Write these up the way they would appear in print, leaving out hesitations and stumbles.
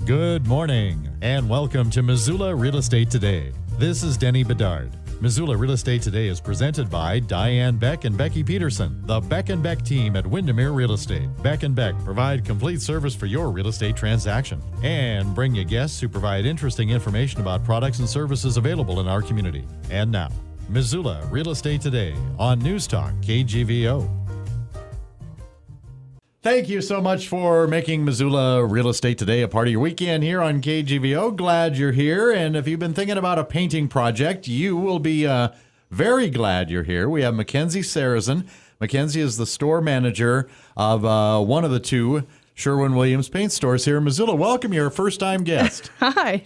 Good morning, and welcome to Missoula Real Estate Today. This is Denny Bedard. Missoula Real Estate Today is presented by Diane Beck and Becky Peterson, the Beck and Beck team at Windermere Real Estate. Beck and Beck provide complete service for your real estate transaction and bring you guests who provide interesting information about products and services available in our community. And now, Missoula Real Estate Today on News Talk KGVO. Thank you so much for making Missoula Real Estate Today a part of your weekend here on KGVO. Glad you're here. And if you've been thinking about a painting project, you will be very glad you're here. We have Mackenzie Sarrazi. Mackenzie is the store manager of one of the two Sherwin-Williams paint stores here in Missoula. Welcome. You're a first-time guest. Hi.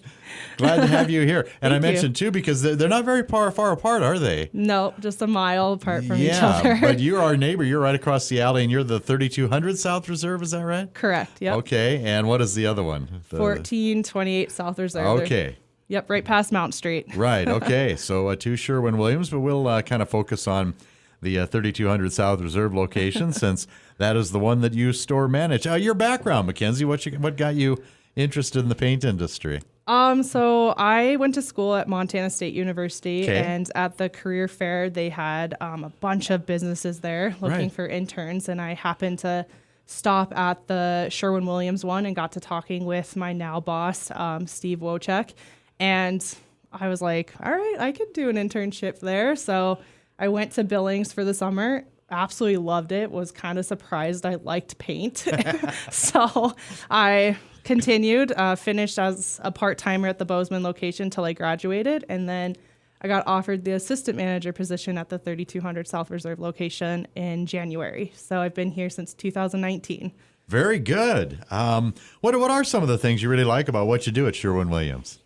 Glad to have you here. And I Thank mentioned, too, because they're not very far apart, are they? No, just a mile apart from each other. Yeah, but you're our neighbor. You're right across the alley, and you're the 3200 South Reserve. Is that right? Correct, yep. Okay, and what is the other one? 1428 South Reserve. Okay. Yep, right past Mount Street. Right, okay. So two Sherwin-Williams, but we'll kind of focus on the 3200 South Reserve location since that is the one that you store manage. Your background, Mackenzie, what got you interested in the paint industry? So I went to school at Montana State University, Okay. and at the career fair, they had a bunch of businesses there looking for interns, and I happened to stop at the Sherwin-Williams one and got to talking with my now boss, Steve Wojcik, and I was like, all right, I could do an internship there. So I went to Billings for the summer. Absolutely loved it. Was kind of surprised I liked paint. So I continued, finished as a part-timer at the Bozeman location till I graduated. And then I got offered the assistant manager position at the 3200 South Reserve location in January. So I've been here since 2019. Very good. What are some of the things you really like about what you do at Sherwin-Williams?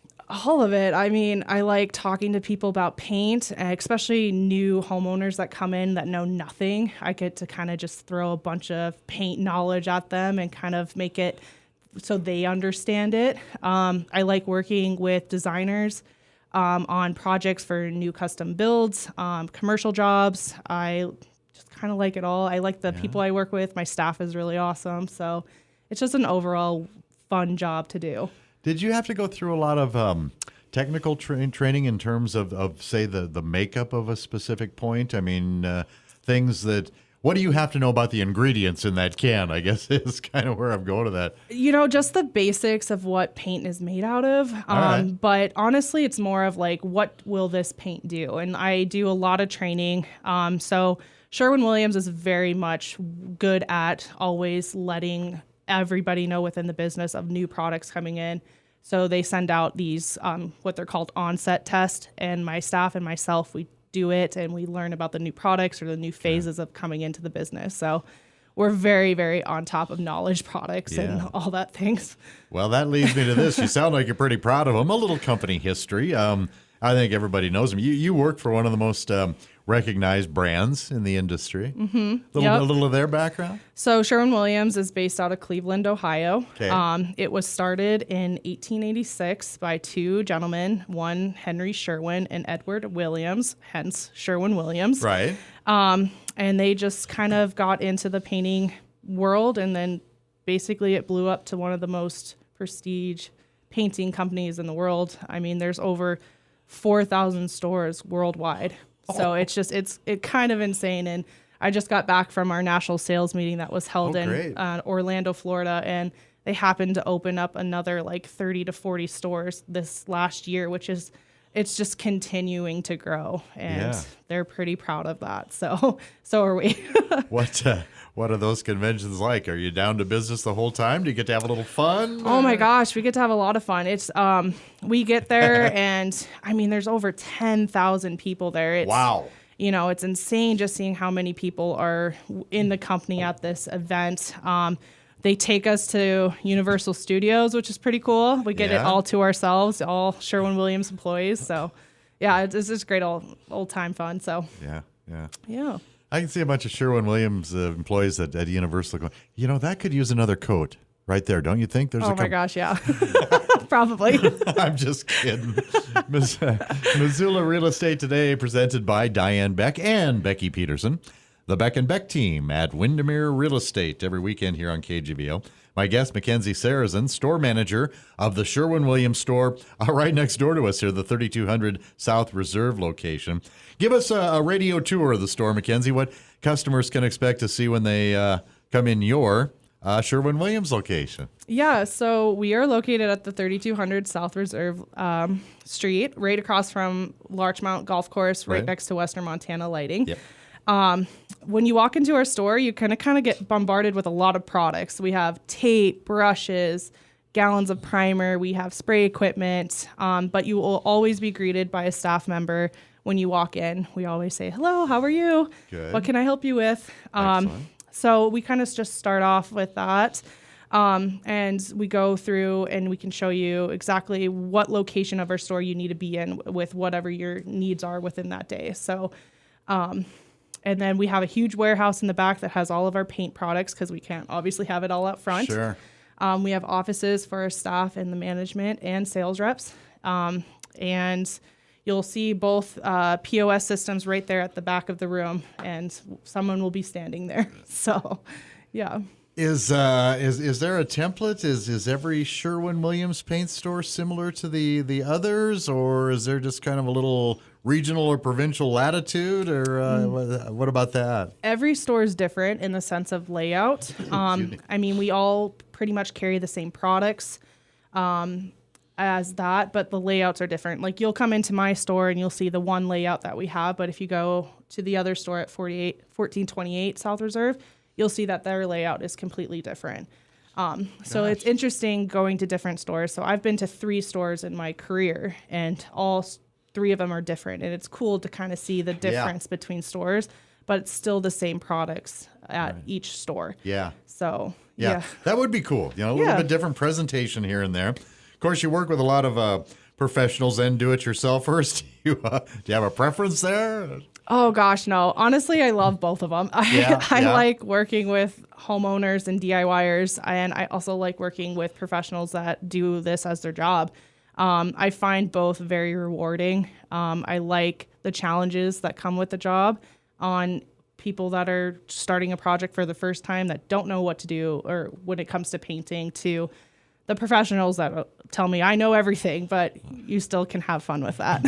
All of it. I mean, I like talking to people about paint, especially new homeowners that come in that know nothing. I get to kind of just throw a bunch of paint knowledge at them and kind of make it so they understand it. I like working with designers on projects for new custom builds, commercial jobs. I just kind of like it all. I like the people I work with. My staff is really awesome. So it's just an overall fun job to do. Did you have to go through a lot of technical training in terms of say, the makeup of a specific point? I mean, things that, what do you have to know about the ingredients in that can, I guess is kind of where I'm going to that. You know, just the basics of what paint is made out of. Right. But honestly, it's more of like, what will this paint do? And I do a lot of training. So Sherwin-Williams is very much good at always letting everybody know within the business of new products coming in. So they send out these, what they're called onset tests, and my staff and myself, we do it and we learn about the new products or the new phases of coming into the business. So we're very, very on top of knowledge products and all that things. Well, that leads me to this. You sound like you're pretty proud of them. A little company history. I think everybody knows them. You work for one of the most recognized brands in the industry. Mm-hmm. A little of their background? So Sherwin-Williams is based out of Cleveland, Ohio. Okay. It was started in 1886 by two gentlemen, one Henry Sherwin and Edward Williams, hence Sherwin-Williams. Right. And they just kind of got into the painting world, and then basically it blew up to one of the most prestige painting companies in the world. I mean, there's over 4,000 stores worldwide. So it's kind of insane. And I just got back from our national sales meeting that was held in Orlando, Florida, and they happened to open up another like 30 to 40 stores this last year, it's just continuing to grow, and they're pretty proud of that. So are we. What are those conventions like? Are you down to business the whole time? Do you get to have a little fun? Oh my gosh, we get to have a lot of fun. It's we get there and I mean there's over 10,000 people there. Wow. You know, it's insane just seeing how many people are in the company at this event. They take us to Universal Studios, which is pretty cool. We get it all to ourselves, all Sherwin-Williams employees. So, yeah, it's just great old time fun. So, yeah. I can see a bunch of Sherwin-Williams employees at Universal going, you know, that could use another coat right there, don't you think? Oh my gosh, yeah. Probably. I'm just kidding. Missoula Real Estate Today, presented by Diane Beck and Becky Peterson. The Beck and Beck team at Windermere Real Estate every weekend here on KGVO. My guest, Mackenzie Sarrazi, store manager of the Sherwin-Williams store right next door to us here, the 3200 South Reserve location. Give us a radio tour of the store, Mackenzie. What customers can expect to see when they come in your Sherwin-Williams location? Yeah, so we are located at the 3200 South Reserve Street, right across from Larchmont Golf Course, right next to Western Montana Lighting. Yep. When you walk into our store, you kind of get bombarded with a lot of products. We have tape, brushes, gallons of primer. We have spray equipment, but you will always be greeted by a staff member when you walk in. We always say, hello, how are you? Good. What can I help you with? Excellent. So we kind of just start off with that. And we go through and we can show you exactly what location of our store you need to be in with whatever your needs are within that day. So, and then we have a huge warehouse in the back that has all of our paint products because we can't obviously have it all up front. Sure. We have offices for our staff and the management and sales reps. And you'll see both POS systems right there at the back of the room, and someone will be standing there. So, yeah. Is there a template? Is every Sherwin-Williams paint store similar to the others, or is there just kind of a little regional or provincial latitude, or what about that? Every store is different in the sense of layout. I mean, we all pretty much carry the same products as that, but the layouts are different. Like, you'll come into my store and you'll see the one layout that we have, but if you go to the other store at 1428 South Reserve, you'll see that their layout is completely different. So it's interesting going to different stores. So I've been to 3 stores in my career, and all 3 of them are different. And it's cool to kind of see the difference between stores, but it's still the same products at each store. Yeah. So, yeah. That would be cool. You know, a little bit different presentation here and there. Of course, you work with a lot of professionals and do-it-yourselfers. Do you have a preference there? Oh, gosh, no. Honestly, I love both of them. I like working with homeowners and DIYers, and I also like working with professionals that do this as their job. I find both very rewarding. I like the challenges that come with the job on people that are starting a project for the first time that don't know what to do, or when it comes to painting, to the professionals that tell me I know everything, but you still can have fun with that.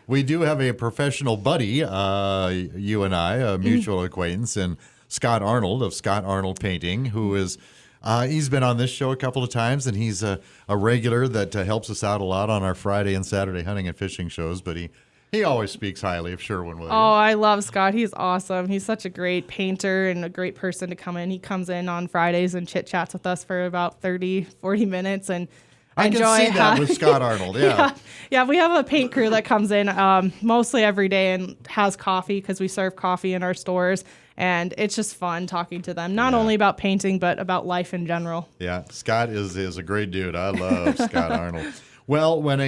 We do have a professional buddy, you and I, a mutual acquaintance, and Scott Arnold of Scott Arnold Painting, who is, he's been on this show a couple of times, and he's a regular that helps us out a lot on our Friday and Saturday hunting and fishing shows, but he always speaks highly of Sherwin-Williams. Oh, I love Scott. He's awesome. He's such a great painter and a great person to come in. He comes in on Fridays and chit-chats with us for about 30, 40 minutes, and I can see that with Scott Arnold, yeah, we have a paint crew that comes in mostly every day and has coffee because we serve coffee in our stores. And it's just fun talking to them, not only about painting, but about life in general. Yeah, Scott is a great dude. I love Scott Arnold. Well, when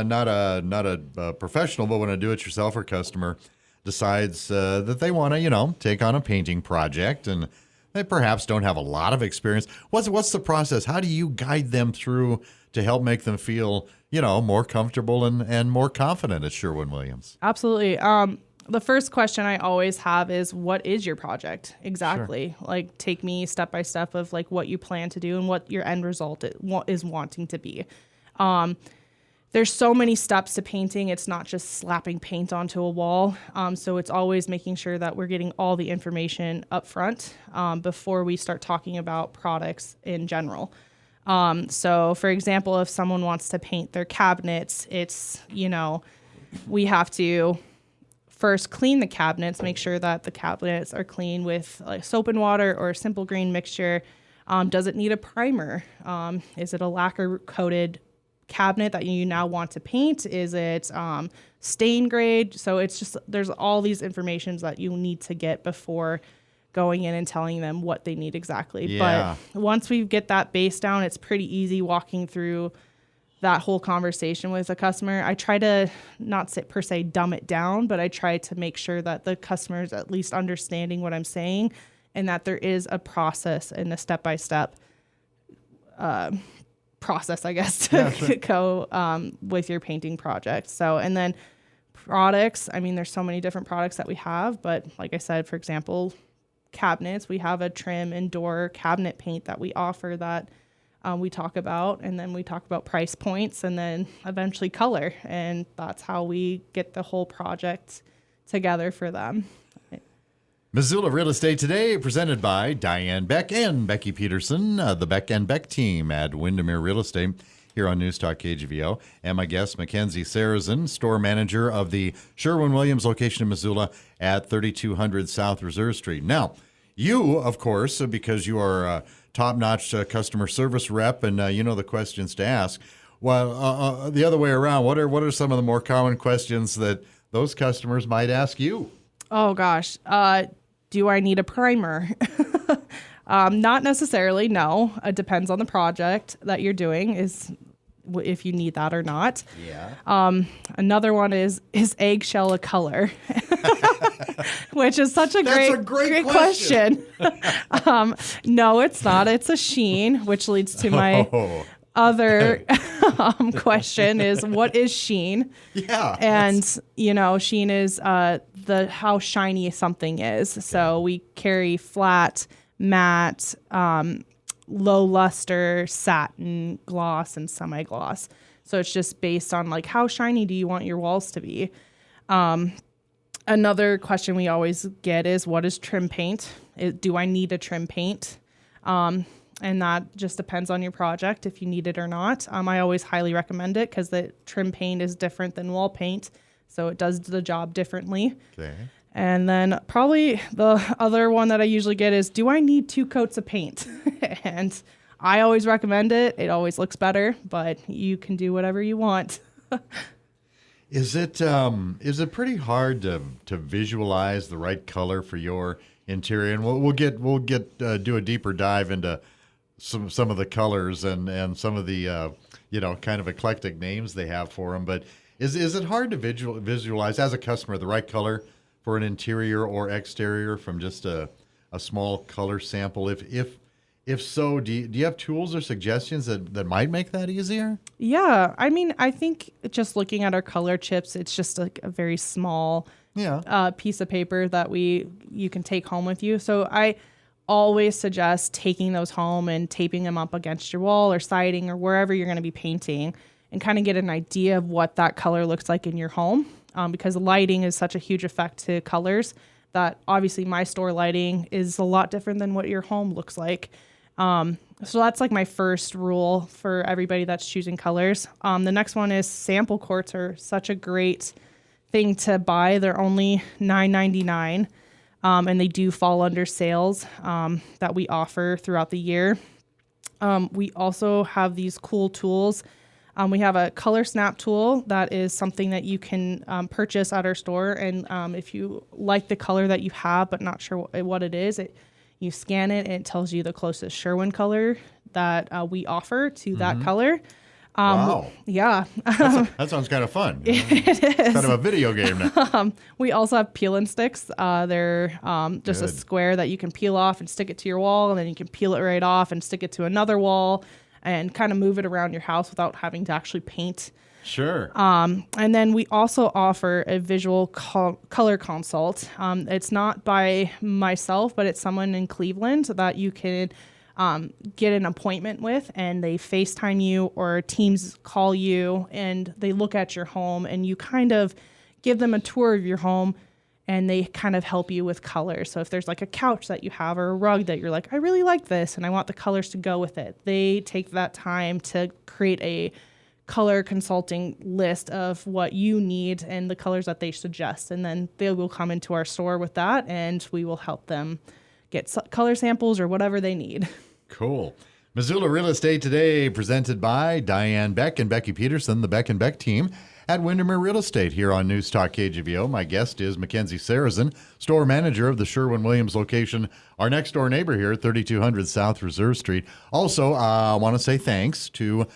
not a professional, but when a do-it-yourselfer customer decides that they want to, take on a painting project, and they perhaps don't have a lot of experience, what's the process? How do you guide them through to help make them feel, more comfortable and more confident at Sherwin-Williams? Absolutely. The first question I always have is, what is your project exactly? Sure. Like, take me step by step of like what you plan to do and what your end result is wanting to be. There's so many steps to painting. It's not just slapping paint onto a wall. So it's always making sure that we're getting all the information up front before we start talking about products in general. So for example, if someone wants to paint their cabinets, it's, we have to first clean the cabinets, make sure that the cabinets are clean with like soap and water or a simple green mixture. Does it need a primer? Is it a lacquer coated cabinet that you now want to paint? Is it stain grade? So it's just, there's all these informations that you need to get before going in and telling them what they need exactly. Yeah. But once we get that base down, it's pretty easy walking through that whole conversation with a customer. I try to not say, per se dumb it down, but I try to make sure that the customer is at least understanding what I'm saying, and that there is a process and a step-by-step process, I guess, to go with your painting project. So, and then products, I mean, there's so many different products that we have, but like I said, for example, cabinets. We have a trim and door cabinet paint that we offer that we talk about, and then we talk about price points, and then eventually color, and that's how we get the whole project together for them. Missoula Real Estate Today, presented by Diane Beck and Becky Peterson, the Beck and Beck team at Windermere Real Estate here on News Talk KGVO. And my guest, Mackenzie Sarrazin, store manager of the Sherwin-Williams location in Missoula at 3200 South Reserve Street. Now, you, of course, because you are a top-notch customer service rep and you know the questions to ask. Well, the other way around, what are some of the more common questions that those customers might ask you? Oh, gosh. Do I need a primer? Not necessarily, no. It depends on the project that you're doing, is if you need that or not. Yeah. Another one is eggshell a color? Which is such a great question. No, it's not. It's a sheen, which leads to my other question is, what is sheen? Yeah. And, sheen is how shiny something is. So we carry flat, matte, low luster, satin, gloss, and semi-gloss. So it's just based on like how shiny do you want your walls to be. Another question we always get is, what is trim paint? Do I need a trim paint? And that just depends on your project, if you need it or not. I always highly recommend it because the trim paint is different than wall paint. So it does the job differently. Okay. And then probably the other one that I usually get is, do I need 2 coats of paint? And I always recommend it. It always looks better, but you can do whatever you want. Is it pretty hard to visualize the right color for your interior? And we'll do a deeper dive into some of the colors and some of the kind of eclectic names they have for them. But is it hard to visualize as a customer the right color for an interior or exterior from just a small color sample? If so, do you have tools or suggestions that might make that easier? Yeah, I mean, I think just looking at our color chips, it's just like a very small piece of paper that you can take home with you. So I always suggest taking those home and taping them up against your wall or siding or wherever you're going to be painting, and kind of get an idea of what that color looks like in your home, because lighting is such a huge effect to colors that obviously my store lighting is a lot different than what your home looks like. So that's like my first rule for everybody that's choosing colors. The next one is sample quartz are such a great thing to buy. They're only $9.99, and they do fall under sales that we offer throughout the year. We also have these cool tools. We have a color snap tool that is something that you can purchase at our store. And if you like the color that you have but not sure what it is, you scan it and it tells you the closest Sherwin color that we offer to that color. Wow. Yeah. That sounds kind of fun. It is. Kind of a video game now. We also have peel and sticks. They're just a square that you can peel off and stick it to your wall, and then you can peel it right off and stick it to another wall and kind of move it around your house without having to actually paint. Sure. And then we also offer a visual color consult. It's not by myself, but it's someone in Cleveland that you can get an appointment with, and they FaceTime you or Teams call you, and they look at your home, and you kind of give them a tour of your home, and they kind of help you with colors. So if there's like a couch that you have or a rug that you're like, I really like this and I want the colors to go with it, they take that time to create a color consulting list of what you need and the colors that they suggest. And then they will come into our store with that, and we will help them get color samples or whatever they need. Cool. Missoula Real Estate Today, presented by Diane Beck and Becky Peterson, the Beck and Beck team at Windermere Real Estate here on News Talk KGVO. My guest is Mackenzie Sarrazin, store manager of the Sherwin-Williams location, our next door neighbor here at 3200 South Reserve Street. Also, I want to say thanks to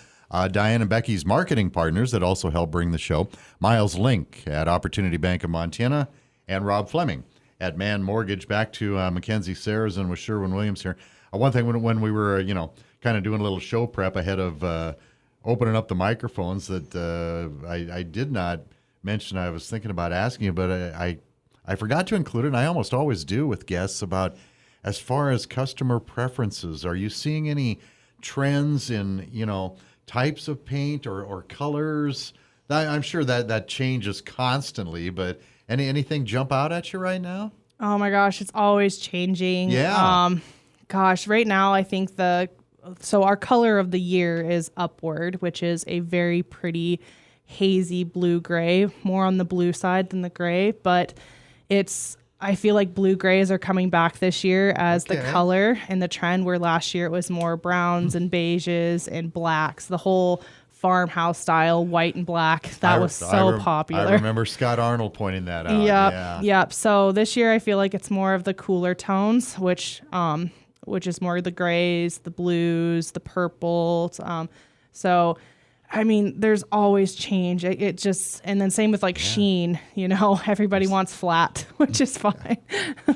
Diane and Becky's marketing partners that also help bring the show, Miles Link at Opportunity Bank of Montana and Rob Fleming at Man Mortgage. Back to Mackenzie Sarrazin with Sherwin-Williams here. One thing when we were, kind of doing a little show prep ahead of opening up the microphones that I did not mention, I was thinking about asking you, but I forgot to include it, and I almost always do with guests, about as far as customer preferences, are you seeing any trends in, types of paint or colors? I'm sure that changes constantly, but anything jump out at you right now? Oh my gosh, it's always changing. Yeah. Right now I think so our color of the year is Upward, which is a very pretty hazy blue gray, more on the blue side than the gray, but I feel like blue grays are coming back this year as the color and the trend, where last year it was more browns and beiges and blacks, the whole farmhouse style, white and black. That was so popular. I remember Scott Arnold pointing that out. Yep. So this year I feel like it's more of the cooler tones, which is more the grays, the blues, the purples. So I mean, there's always change. It just, and then same with sheen, everybody wants flat, which is fine.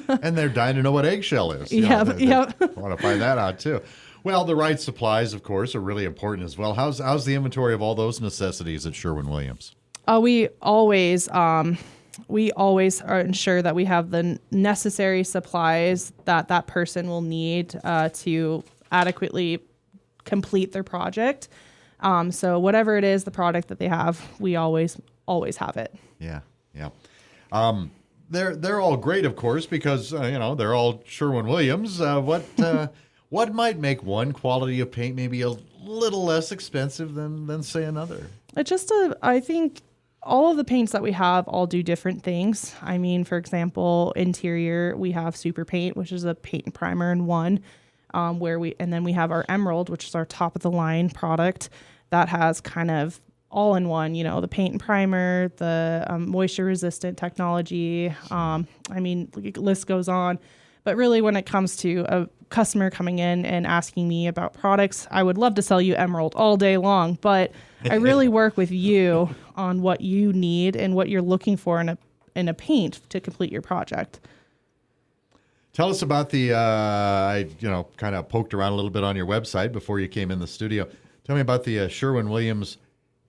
And they're dying to know what eggshell is. Yep. I want to find that out too. Well, the right supplies, of course, are really important as well. How's the inventory of all those necessities at Sherwin-Williams? We always ensure that we have the necessary supplies that person will need to adequately complete their project. So whatever it is, the product that they have, we always have it. Yeah. They're all great, of course, because they're all Sherwin-Williams. What might make one quality of paint maybe a little less expensive than say another? I think all of the paints that we have all do different things. I mean, for example, interior, we have Super Paint, which is a paint and primer in one, and then we have our Emerald, which is our top of the line product that has kind of all in one, the paint and primer, the moisture resistant technology. The list goes on. But really, when it comes to a customer coming in and asking me about products, I would love to sell you Emerald all day long, but I really work with you on what you need and what you're looking for in a paint to complete your project. Tell us about the, I kind of poked around a little bit on your website before you came in the studio. Tell me about the Sherwin-Williams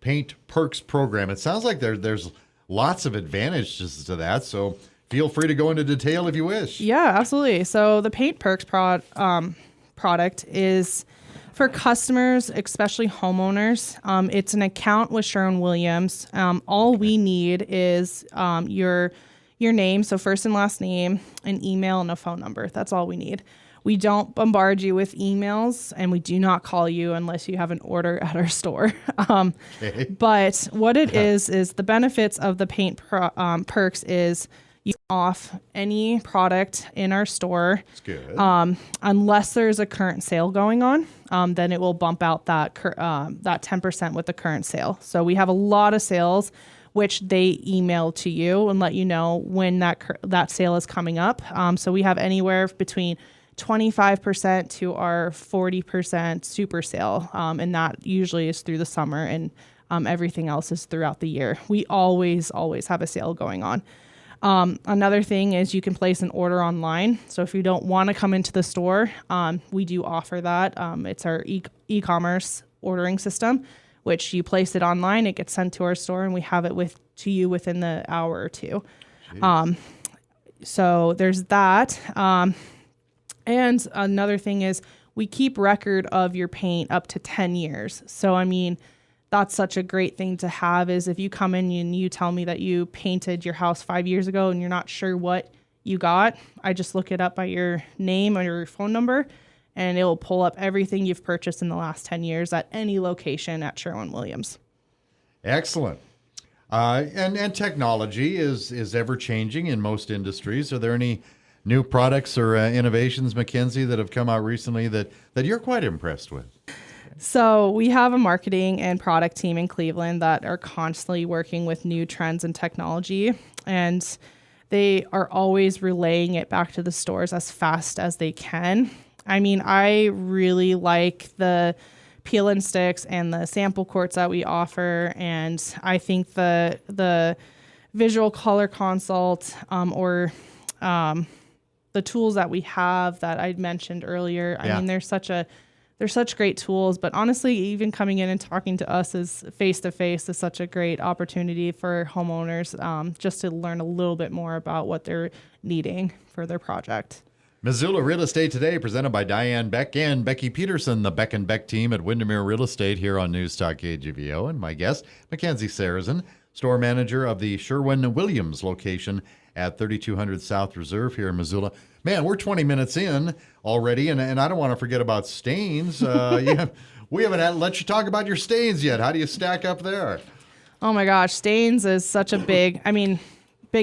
Paint Perks program. It sounds like there's lots of advantages to that, so feel free to go into detail if you wish. Yeah, absolutely. So the Paint Perks product is for customers, especially homeowners. It's an account with Sherwin-Williams. All we need is your name, so first and last name, an email, and a phone number. That's all we need. We don't bombard you with emails, and we do not call you unless you have an order at our store. But what it is the benefits of the Paint Perks is you off any product in our store. That's good. Unless there's a current sale going on, then it will bump out that 10% with the current sale. So we have a lot of sales which they email to you and let you know when that sale is coming up. So we have anywhere between 25% to our 40% super sale. And that usually is through the summer, and everything else is throughout the year. We always have a sale going on. Another thing is you can place an order online. So if you don't want to come into the store, we do offer that. It's our e-commerce ordering system, which you place it online, it gets sent to our store, and we have it to you within the hour or two. So there's that. And another thing is we keep record of your paint up to 10 years. So, I mean, that's such a great thing to have, is if you come in and you tell me that you painted your house 5 years ago and you're not sure what you got, I just look it up by your name or your phone number, and it will pull up everything you've purchased in the last 10 years at any location at Sherwin-Williams. Excellent. And technology is ever changing in most industries. Are there any new products or innovations, Mackenzie, that have come out recently that you're quite impressed with? So we have a marketing and product team in Cleveland that are constantly working with new trends and technology, and they are always relaying it back to the stores as fast as they can. I mean, I really like the peel and sticks and the sample quarts that we offer, and I think the visual color consult or the tools that we have that I mentioned earlier. I mean, they're such great tools, but honestly, even coming in and talking to us is face-to-face is such a great opportunity for homeowners just to learn a little bit more about what they're needing for their project. Missoula Real Estate Today, presented by Diane Beck and Becky Peterson, the Beck and Beck team at Windermere Real Estate here on News Talk KGVO. And my guest, Mackenzie Sarrazi, store manager of the Sherwin-Williams location at 3200 South Reserve here in Missoula. Man, we're 20 minutes in already, and I don't want to forget about stains. We haven't let you talk about your stains yet. How do you stack up there? Oh my gosh, stains is such a big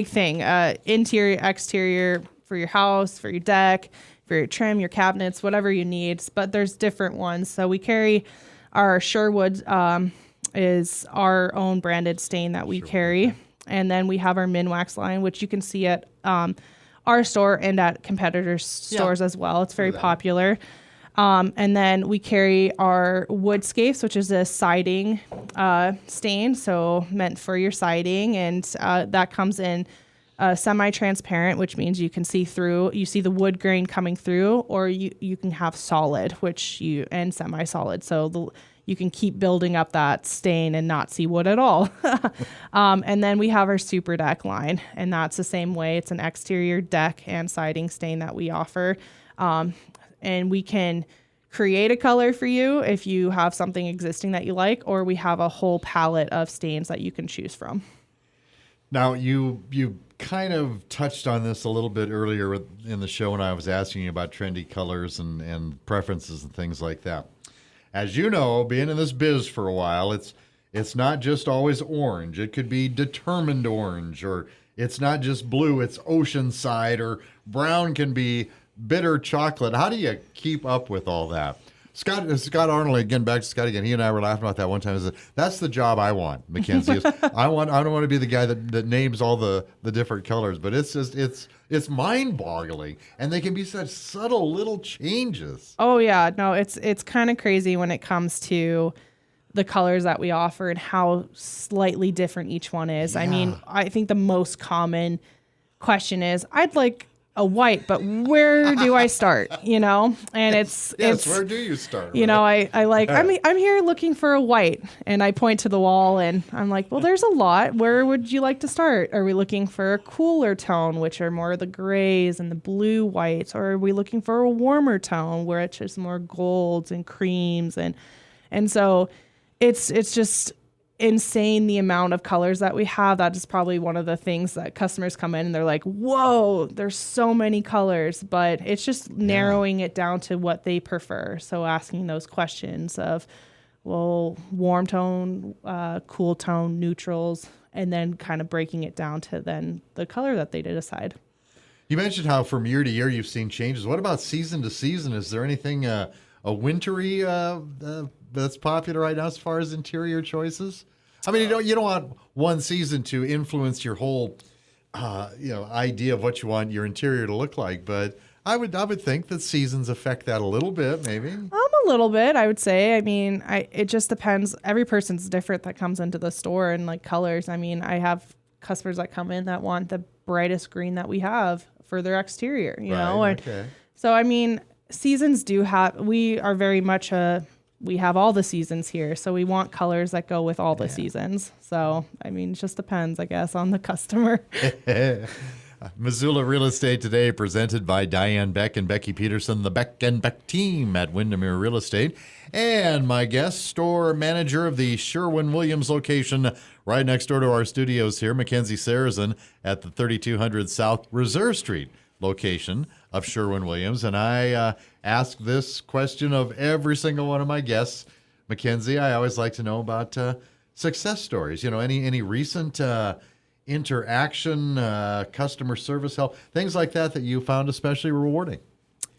thing. Interior, exterior, for your house, for your deck, for your trim, your cabinets, whatever you need. But there's different ones. So we carry our Sherwood is our own branded stain that we carry. And then we have our Minwax line, which you can see at our store and at competitors' stores as well. It's very popular. And then we carry our Woodscapes, which is a siding stain, so meant for your siding. And that comes in semi-transparent, which means you can see through. You see the wood grain coming through, or you can have solid, and semi-solid. So you can keep building up that stain and not see wood at all. And then we have our Super Deck line, and that's the same way. It's an exterior deck and siding stain that we offer. And we can create a color for you if you have something existing that you like, or we have a whole palette of stains that you can choose from. Now, you kind of touched on this a little bit earlier in the show when I was asking you about trendy colors and preferences and things like that. As you know, being in this biz for a while, it's not just always orange. It could be determined orange, or it's not just blue, it's oceanside, or brown can be bitter chocolate. How do you keep up with all that? Scott Arnold, again, back to Scott again. He and I were laughing about that one time. That's the job I want, Mackenzie. I don't want to be the guy that names all the different colors, but it's mind-boggling, and they can be such subtle little changes. Oh yeah, no, it's kind of crazy when it comes to the colors that we offer and how slightly different each one is. Yeah. I mean, I think the most common question is, I'd like a white, but where do I start? And it's where do you start? I'm here looking for a white, and I point to the wall, and I'm like, well, there's a lot. Where would you like to start? Are we looking for a cooler tone, which are more the grays and the blue whites, or are we looking for a warmer tone where it's just more golds and creams, and so it's just insane the amount of colors that we have. That is probably one of the things that customers come in and they're like, whoa, there's so many colors, but it's just narrowing it down to what they prefer. So asking those questions of, well, warm tone, cool tone, neutrals, and then kind of breaking it down to then the color that they decide. You mentioned how from year to year you've seen changes. What about season to season? Is there anything a wintry that's popular right now as far as interior choices? I mean, you don't want one season to influence your whole, idea of what you want your interior to look like. But I would think that seasons affect that a little bit, maybe. A little bit, I would say. I mean, it just depends. Every person's different that comes into the store, and like colors. I mean, I have customers that come in that want the brightest green that we have for their exterior. You know, okay. So I mean, seasons do have. We are very much we have all the seasons here, so we want colors that go with all the seasons. So, I mean, it just depends, I guess, on the customer. Missoula Real Estate Today, presented by Diane Beck and Becky Peterson, the Beck and Beck team at Windermere Real Estate. And my guest, store manager of the Sherwin-Williams location right next door to our studios here, Mackenzie Sarrazi, at the 3200 South Reserve Street location of Sherwin-Williams. And I ask this question of every single one of my guests. Mackenzie, I always like to know about success stories. Any recent interaction, customer service help, things like that you found especially rewarding.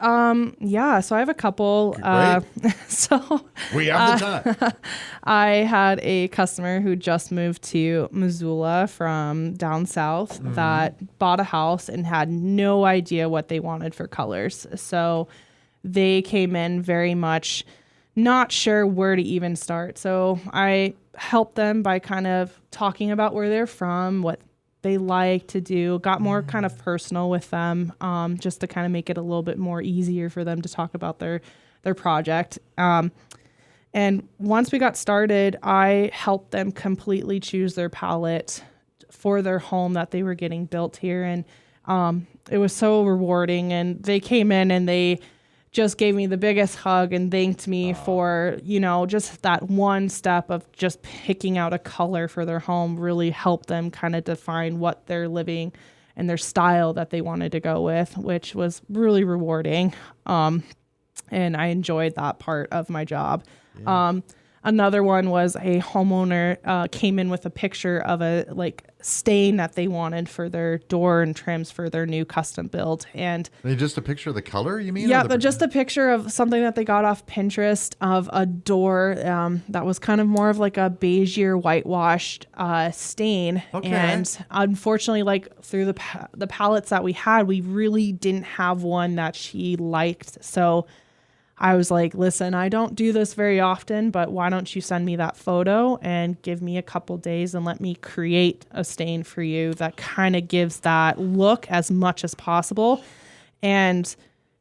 So I have a couple. So we have the time. I had a customer who just moved to Missoula from down south that bought a house and had no idea what they wanted for colors. So they came in very much not sure where to even start. So I helped them by kind of talking about where they're from, what they like to do, got more kind of personal with them, just to kind of make it a little bit more easier for them to talk about their project. And once we got started, I helped them completely choose their palette for their home that they were getting built here. And It was so rewarding, and they came in and they just gave me the biggest hug and thanked me for, just that one step of just picking out a color for their home really helped them kind of define what they're living and their style that they wanted to go with, which was really rewarding. And I enjoyed that part of my job. Yeah. Another one was a homeowner came in with a picture of a stain that they wanted for their door and trims for their new custom build. And just a picture of the color, you mean? Yeah, just a picture of something that they got off Pinterest of a door that was kind of more of like a beigeier whitewashed stain. Okay. And unfortunately, through the palettes that we had, we really didn't have one that she liked. So I was like, listen, I don't do this very often, but why don't you send me that photo and give me a couple days and let me create a stain for you that kind of gives that look as much as possible. And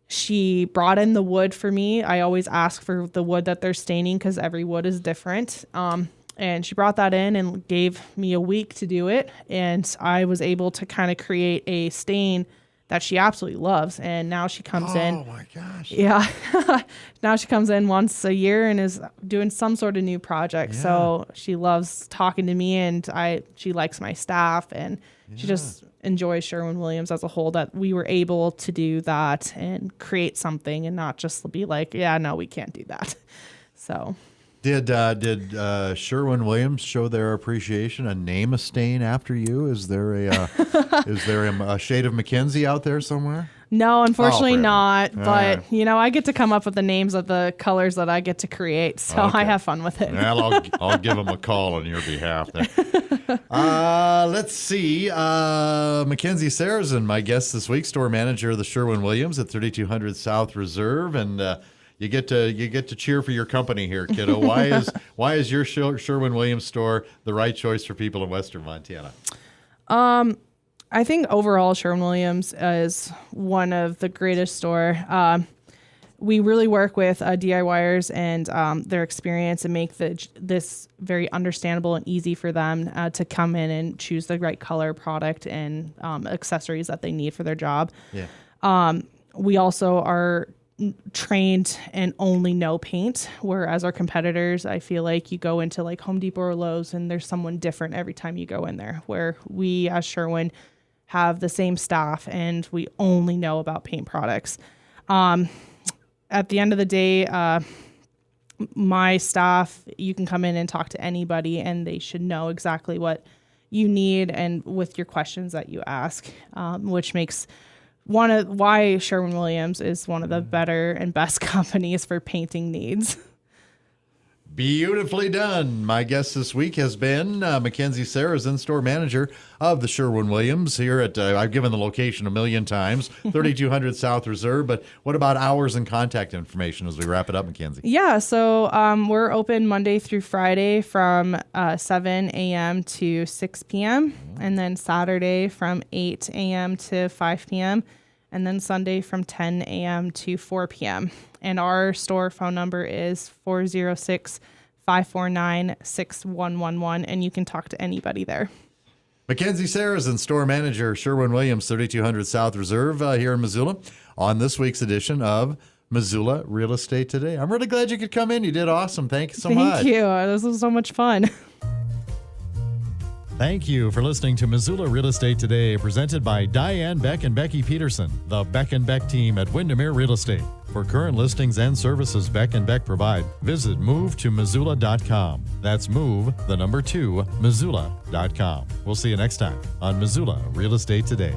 she brought in the wood for me. I always ask for the wood that they're staining because every wood is different. And she brought that in and gave me a week to do it. And I was able to kind of create a stain that she absolutely loves. And now she comes in. Oh my gosh. Yeah. Now she comes in once a year and is doing some sort of new project. Yeah. So she loves talking to me, and she likes my staff, and she just enjoys Sherwin-Williams as a whole, that we were able to do that and create something and not just be like, yeah, no, we can't do that. So Did Sherwin-Williams show their appreciation and name a stain after you? Is there a shade of Mackenzie out there somewhere? No, unfortunately not. All But, right. I get to come up with the names of the colors that I get to create. So I have fun with it. Well, I'll give them a call on your behalf then. Let's see. Mackenzie Sarrazi, my guest this week, store manager of the Sherwin-Williams at 3200 South Reserve. And you get to cheer for your company here, kiddo. Why is your Sherwin-Williams store the right choice for people in Western Montana? I think overall Sherwin-Williams is one of the greatest store. We really work with DIYers and their experience and make this very understandable and easy for them to come in and choose the right color, product, and accessories that they need for their job. Yeah. We also are trained and only know paint, whereas our competitors, I feel like you go into Home Depot or Lowe's and there's someone different every time you go in there, where we as Sherwin have the same staff and we only know about paint products. At the end of the day, my staff, you can come in and talk to anybody and they should know exactly what you need and with your questions that you ask, which makes why Sherwin-Williams is one of the better and best companies for painting needs. Beautifully done. My guest this week has been Mackenzie Sarrazi, store manager of the Sherwin-Williams here at, I've given the location a million times, 3200 South Reserve. But what about hours and contact information as we wrap it up, Mackenzie? Yeah, so we're open Monday through Friday from 7 a.m. to 6 p.m. And then Saturday from 8 a.m. to 5 p.m. And then Sunday from 10 a.m. to 4 p.m. And our store phone number is 406-549-6111, and you can talk to anybody there. Mackenzie Sarrazi, store manager, Sherwin-Williams, 3200 South Reserve here in Missoula, on this week's edition of Missoula Real Estate Today. I'm really glad you could come in. You did awesome. Thank you so much. Thank you. This was so much fun. Thank you for listening to Missoula Real Estate Today, presented by Diane Beck and Becky Peterson, the Beck & Beck team at Windermere Real Estate. For current listings and services Beck & Beck provide, visit movetomissoula.com. That's Missoula.com. We'll see you next time on Missoula Real Estate Today.